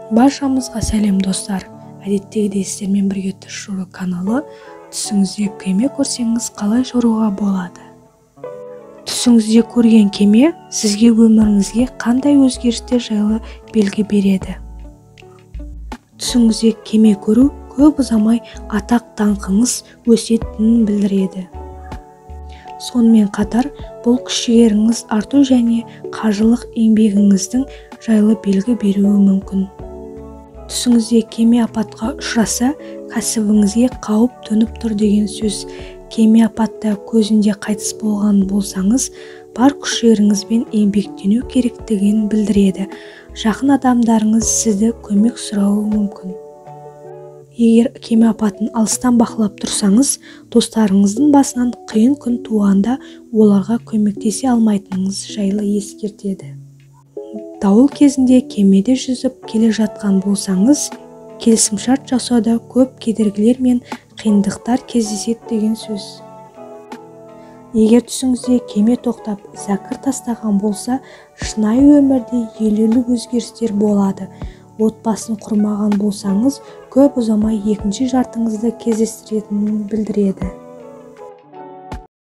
Баршамызға сәлем достар. Әдеттегідей сіздермен бірге түс жору каналы. Түсіңізде кеме көрсеңіз қалай жоруға болады? Түсіңізде көрген кеме сізге өміріңізге қандай өзгерістер жайлы белгі береді? Түсіңізде кеме көру көп ұзамай атақ даңқыңыз өсетінін білдіреді. Сонымен қатар бұл күш-жігеріңіз арту және қажылық еңбегіңіздің жайлы белгі беруі мүмкін. Түсіңізде кеме апатқа ұшыраса, кәсібіңізге қауіп төніп тұр деген сөз. Кеме апатта көзінде қайтыс болған болсаңыз, бар күш-жігеріңізбен еңбектену керектігін білдіреді. Жақын адамдарыңыз сізді көмек сұрауы мүмкін. Егер кеме апатын алыстан бақылап тұрсаңыз, достарыңыздың басынан қиын күн туғанда оларға көмектесе алмайтыныңыз жайлы ескертеді. Дауыл кезінде кемеде жүзіп келе жатқан болсаңыз, келісімшарт жасауда көп кедергілер мен қиындықтар кездеседі деген сөз. Егер түсіңізде кеме тоқтап зәкір тастаған болса, шынайы өмірде елеулі өзгерістер болады. Отбасын құрмаған болсаңыз, көп ұзамай екінші жартыңызды кездестіретінін білдіреді.